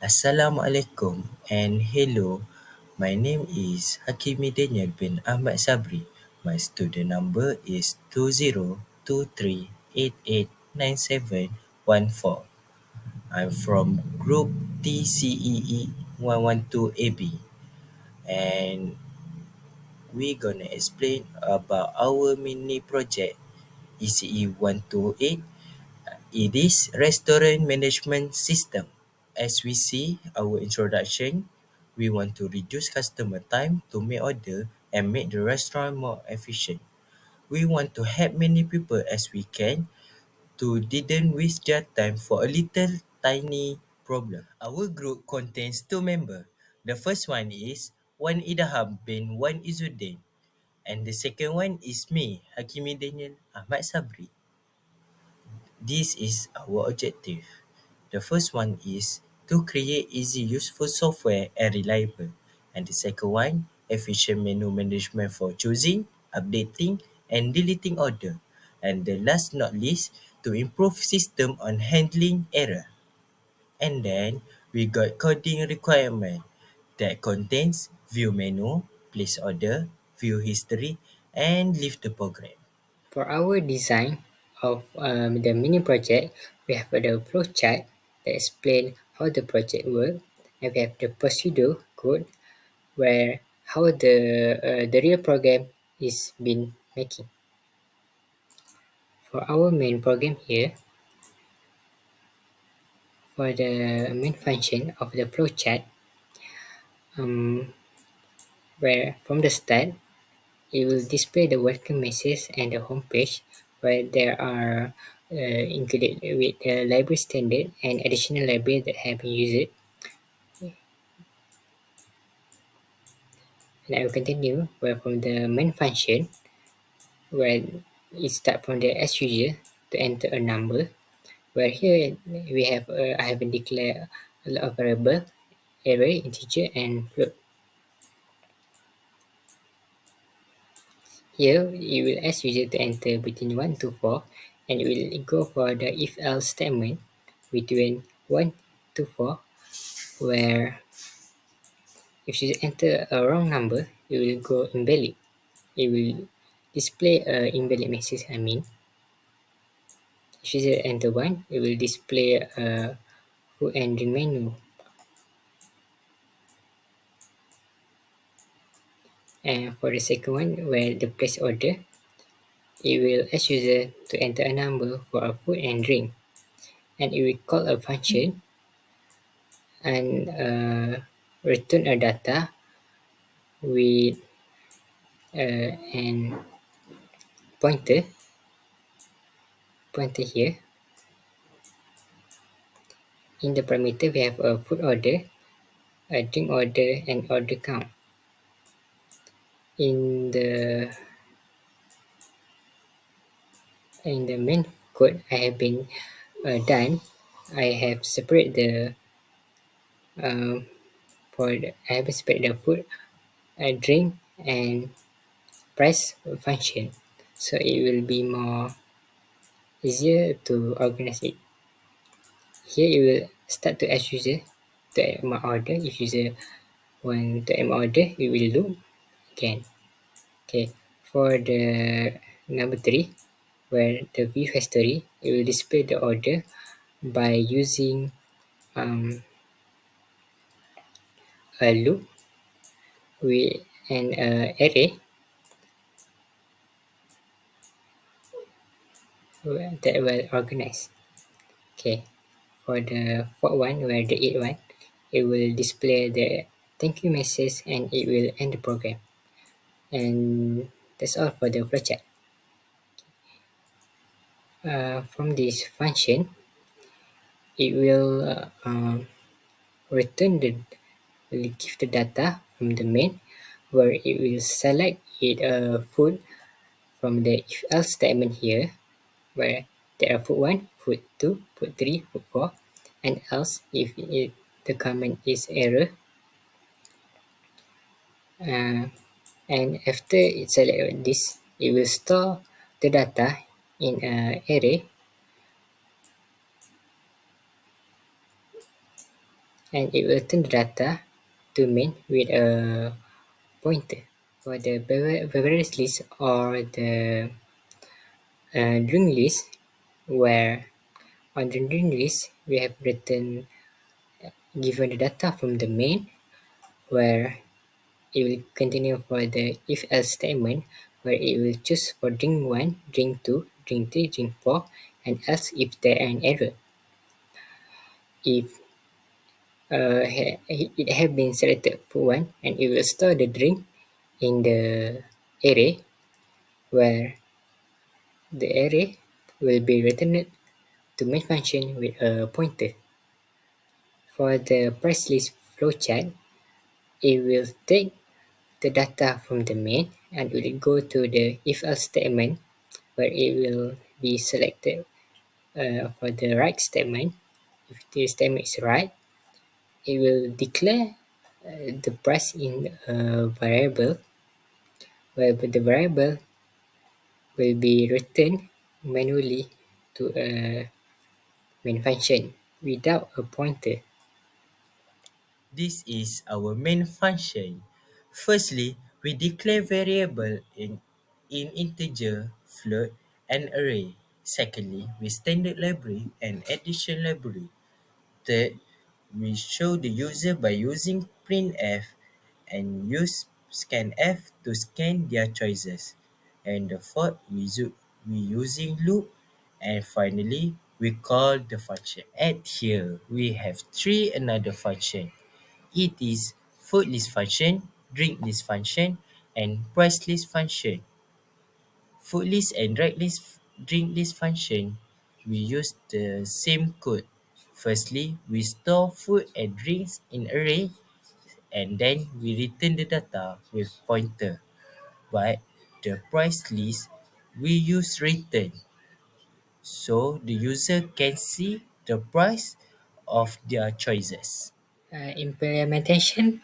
Assalamualaikum and hello. My name is Hakimi Daniel bin Ahmad Sabri. My student number is 2023889714. I'm from Group TCEE 112 AB and we gonna explain about our mini project ECE128. It is restaurant management system. As we see our introduction, we want to reduce customer time to make order and make the restaurant more efficient. We want to help many people as we can to didn't waste their time for a little tiny problem. Our group contains two members. The first one is Wan Idaham bin Wan Izuddin and the second one is me, Hakimi Daniel Ahmad Sabri. This is our objective. The first one is to create easy useful software and reliable. And the second one, efficient menu management for choosing, updating and deleting order. And the last not least, to improve system on handling error. And then we got coding requirement that contains view menu, place order, view history and leave the program. For our design of the mini project, we have the flow chart that explain how the project works, and we have the procedure code where how the real program is been making. For our main program here, for the main function of the flow chart, um, where from the start it will display the welcome message and the home page where there are included with the library standard and additional library that have been used. And I will continue where from the main function where it start from the as usual to enter a number, where here we have I have been declared a lot of variable, array, integer and float. Here you will as usual to enter between 1 to 4, and it will go for the if else statement between 1 to 4, where if you enter a wrong number it will go invalid. It will display a invalid message. If you enter 1 it will display a full ending menu, and for the second one where the place order it will ask user to enter a number for a food and drink, and it will call a function and return a data with an pointer here. In the parameter we have a food order, a drink order and order count. In the main code I have been done, I have separate the I have separate the food, drink and price function, so it will be more easier to organize it. Here you will start to ask user to add my order. If user want to add my order, we will loop again. Okay, for the number 3, where the view history, it will display the order by using a loop with an array that will organize. Okay, for the fourth one, where the 8th one, it will display the thank you message and it will end the program. And that's all for the flowchart. From this function, it will return will give the data from the main, where it will select it food from the if else statement here, where there are food 1, food 2, food 3, food 4, and else if the comment is error. And after it select this, it will store the data in an array, and it will return the data to main with a pointer. For the various list or the string list, where on the string list we have written given the data from the main, where it will continue for the if else statement, where it will choose for string 1, string 2, string 3, string 4, and else if there are an error. If it have been selected for one, and it will store the string in the array, where the array will be returned to main function with a pointer. For the price list flowchart, it will take the data from the main and will go to the if else statement, where it will be selected for the right statement. If the statement is right, it will declare the price in a variable, where the variable will be returned manually to a main function without a pointer. This is our main function. Firstly, we declare variable in integer, float, and array. Secondly, we standard library and addition library. Third, we show the user by using printf and use scanf to scan their choices. And the fourth, we using loop. And finally, we call the function. At here, we have three another function. It is food list function, drink list function, and price list function. Food list and drink list function, we use the same code. Firstly, we store food and drinks in array, and then we return the data with pointer. But the price list, we use return, so the user can see the price of their choices. Implementation,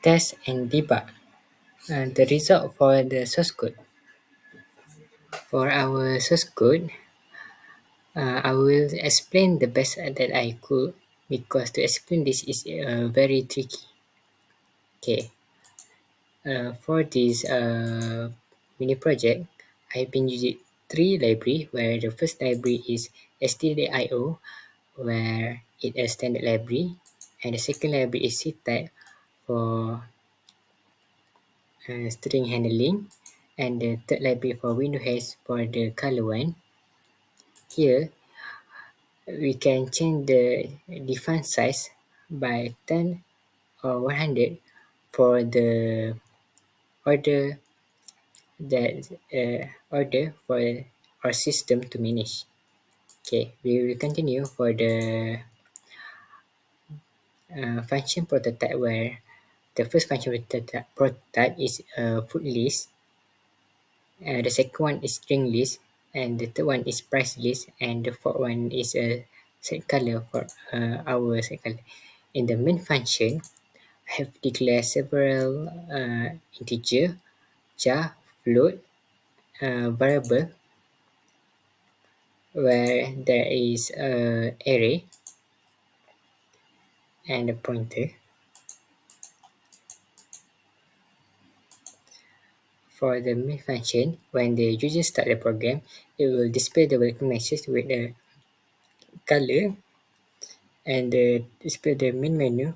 test, and debug. The result for the source code. For our source code, I will explain the best that I could, because to explain this is very tricky. Okay, for this mini project, I've been using three library, where the first library is stdio, where it is standard library, and the second library is ctype for string handling, and the third library for window hash for the color one. Here we can change the define size by 10 or 100 for the order that order for our system to manage. Okay, we will continue for the function prototype, where the first function prototype is a food list, the second one is string list, and the third one is price list, and the fourth one is a set color for our set color. In the main function, I have declared several integer, char, float, variable, where there is a array and a pointer. For the main function, when the user start the program, it will display the welcome message with the color, and display the main menu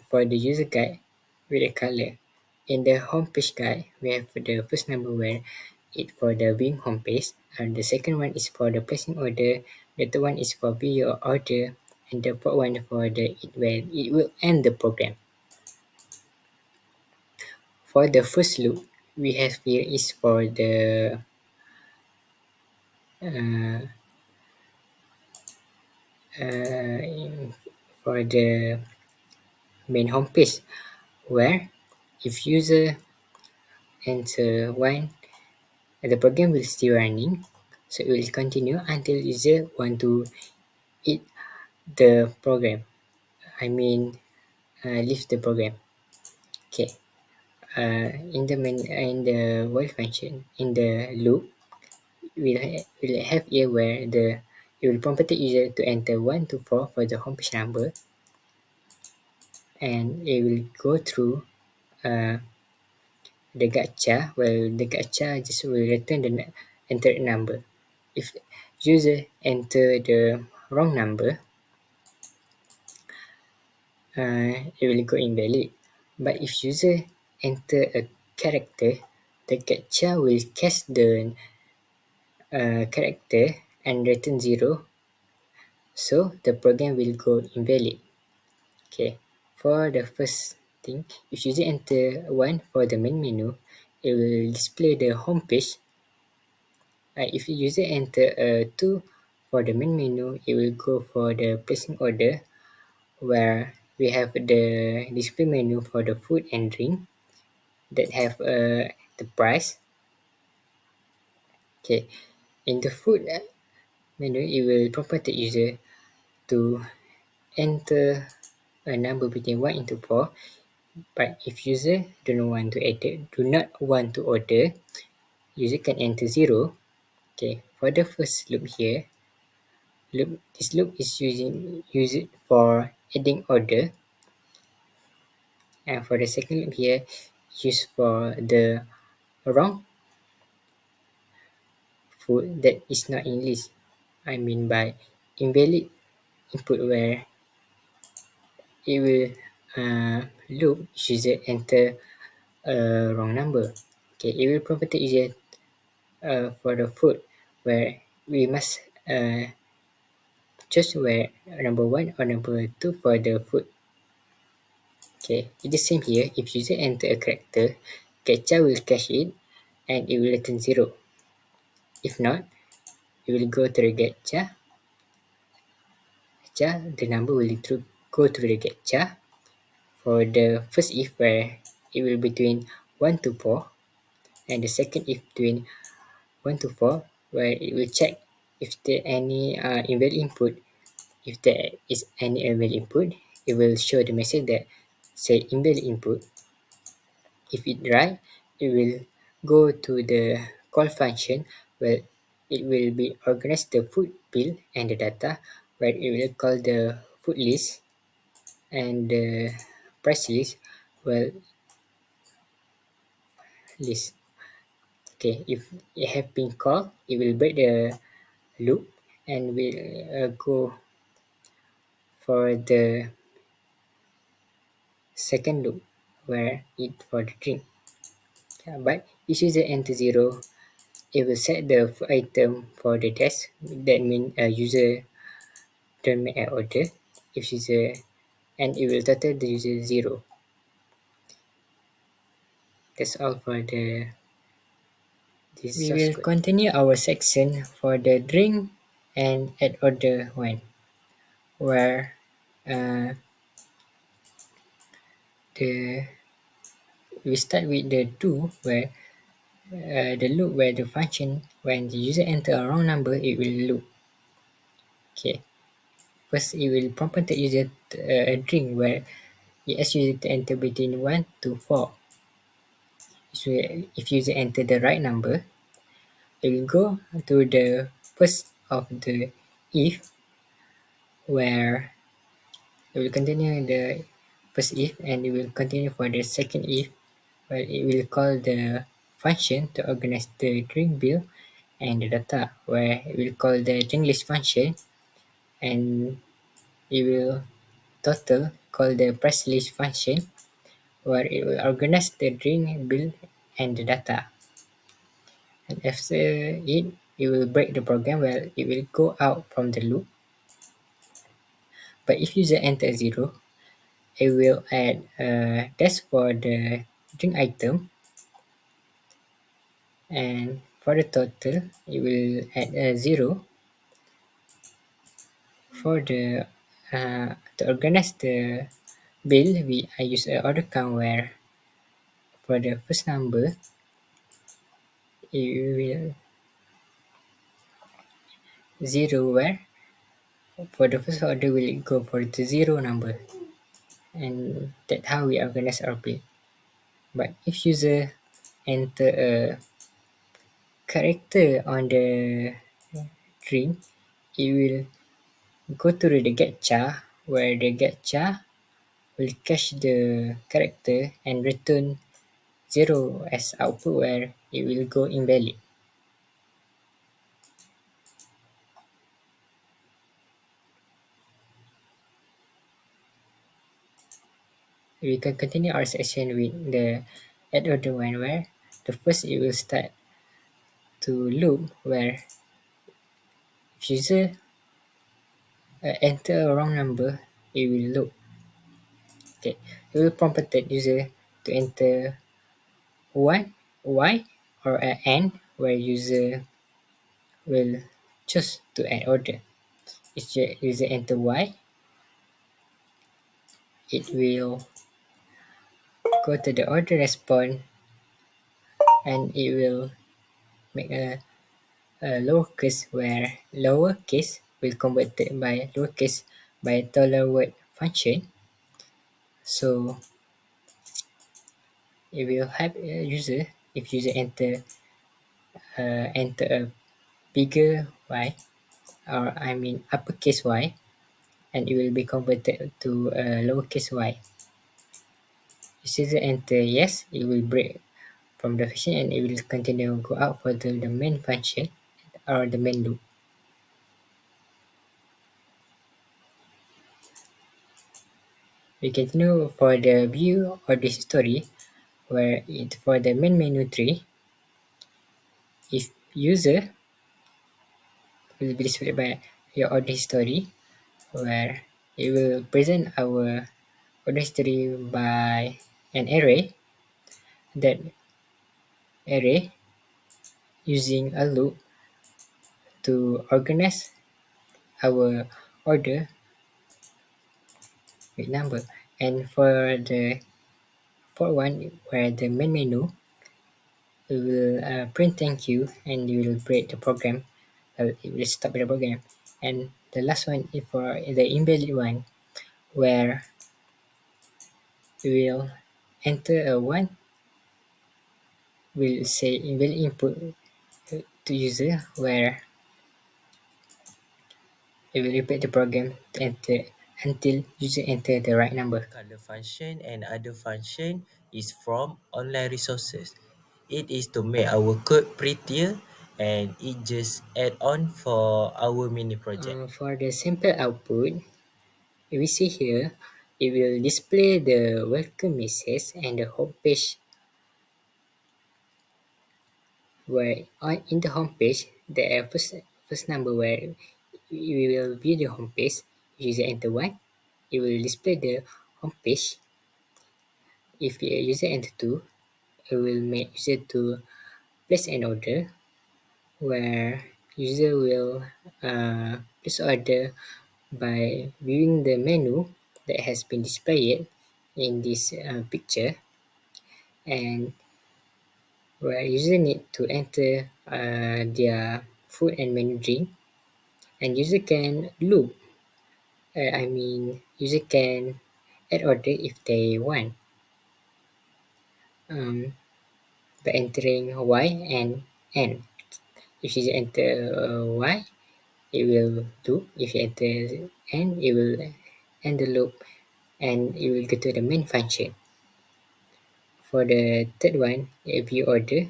for the user guide with a color. In the home page guide, we have the first number, where it for the viewing home page, and the second one is for the placing order, the third one is for view your order, and the fourth one for the it when it will end the program. For the first loop, we have here is for the uh, uh, for the main home page, where if user enter one, the program will still running, so it will continue until user want to eat the program. I mean, leave the program. Okay. In the main in the while function in the loop, will have here where the it will prompt the user to enter 1 to 4 for the home page number, and it will go through uh, the gacha. Well, the gacha just will return the entered number. If user enter the wrong number, it will go invalid. But if user enter a character, the gacha will catch the character and return 0, so the program will go invalid. Okay, for the first thing, if user enter 1 for the main menu, it will display the home page. If user enter 2 for the main menu, it will go for the placing order, where we have the display menu for the food and drink that have the price. Okay, in the food menu, it will prompt the user to enter a number between 1 into 4. But if user do not want to order, user can enter 0. Okay, for the first loop here, this loop is used for adding order, and for the second loop here, used for the wrong food that is not in list. I mean by invalid input, where it will loop user enter a wrong number. Okay, it will prompt the user for the food, where we must choose where number 1 or number 2 for the food. Okay, it is same here. If user enter a character, captcha will cache it and it will return 0. If not, it will go to the captcha, the number will go to the captcha for the first if, where it will between 1 to 4, and the second if between 1 to 4, where it will check if there any invalid input. If there is any invalid input, it will show the message that say invalid input. If it right, it will go to the call function, where it will be organize the food bill and the data, where it will call the food list and the price list, well, list. Okay, if it have been called, it will break the loop and will go for the second loop, where it for the drink. Yeah, but if user enter 0, it will set the item for the desk. That means user don't make an order. If user, and it will total the user 0. That's all for the this we source will code. Continue our section for the drink and add order one, where uh, the we start with the do, where the loop, where the function when the user enter a wrong number, it will loop. Okay, first it will prompt the user a drink, where it asks user to enter between 1 to 4. So if user enter the right number, it will go to the first of the if, where it will continue the first if, and it will continue for the second if, where it will call the function to organize the drink bill and the data, where it will call the drink list function, and it will total call the price list function, where it will organize the drink bill and the data. And after it will break the program, where it will go out from the loop. But if user enter 0, it will add a dash for the drink item, and for the total, it will add a 0 for the to organize the bill. I use a order count, where for the first number, it will 0, where for the first order will go for the 0 number, and that's how we organize our bill. But if user enter a character on the string, it will go to the getcha, where the getcha will cache the character and return 0 as output where it will go invalid. We can continue our session with the add order one where the first it will start to loop where if user enter a wrong number, it will loop. Okay, it will prompt the user to enter one y or an n where user will choose to add order. If the user enter y, it will go to the order response and it will make a lowercase where lowercase will converted by lowercase by dollar word function. So it will help user if user enter a bigger y or I mean uppercase y and it will be converted to lowercase y. If user enter yes, it will break from the function and it will continue go out for the main function or the main loop. We continue for the view or the history where it for the main menu tree, if user will be displayed by your order history where it will present our order history by an array. That array using a loop to organize our order with number. And for the fourth one where the main menu, we will print thank you and you will break the program. It will stop the program. And the last one is for the invalid one where we will enter a one will say invalid input to user where it will repeat the program to enter until user enter the right number. Color function and other function is from online resources. It is to make our code prettier and it just add on for our mini project. For the sample output, we see here it will display the welcome message and the home page where in the home page the first number where we will view the home page. User enter one, it will display the home page. If the user enter two, it will make user to place an order where user will place order by viewing the menu that has been displayed in this picture, and where user need to enter their food and menu drink, and user can loop. I mean, user can add order if they want by entering Y and N. If you enter Y, it will loop. If you enter N, it will end the loop and it will go to the main function. For the third one, if you order,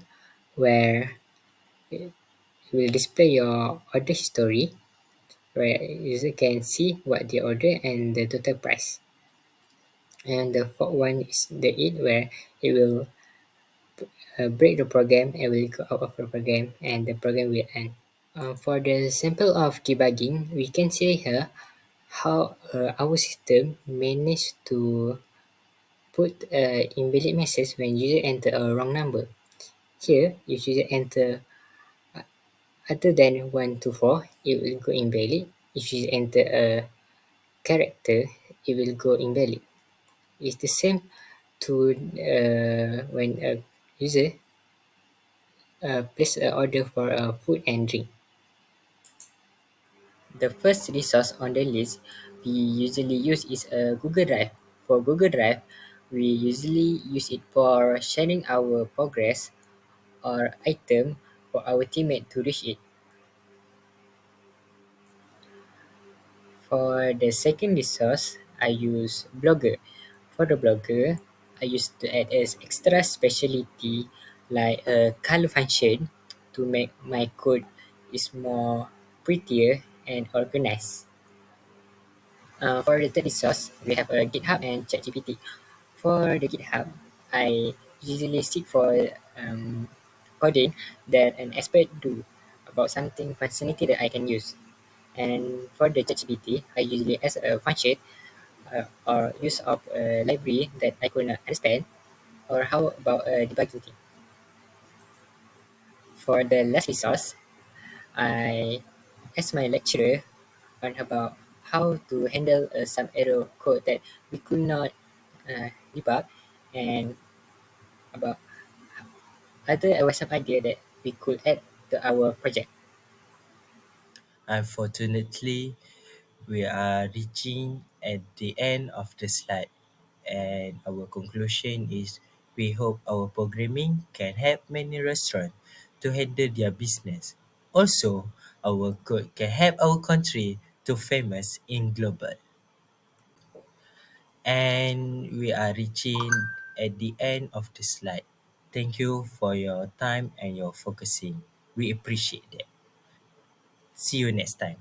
where it will display your order history, where user can see what they order and the total price. And the fourth one is the it, where it will break the program and will go out of the program and the program will end. For the sample of debugging, we can see here how our system managed to put an invalid message when user enter a wrong number. Here, if user enter other than 124, it will go invalid. If user enter a character, it will go invalid. It's the same to when a user place an order for food and drink. The first resource on the list we usually use is a Google Drive. For Google Drive, we usually use it for sharing our progress or item for our teammate to reach it. For the second resource, I use Blogger. For the blogger, I used to add as extra specialty like a color function to make my code is more prettier and organized. For the third resource, we have a GitHub and ChatGPT. For the GitHub, I usually seek for coding that an expert do about something functionality that I can use. And for the ChatGPT, I usually ask a function or use of a library that I could not understand, or how about a debugging team. For the last resource, I asked my lecturer on about how to handle some error code that we could not debug, and about other some idea that we could add to our project. Unfortunately, we are reaching at the end of the slide, and our conclusion is we hope our programming can help many restaurants to handle their business. Also, our code can help our country to famous in global. And we are reaching at the end of the slide. Thank you for your time and your focusing. We appreciate that. See you next time.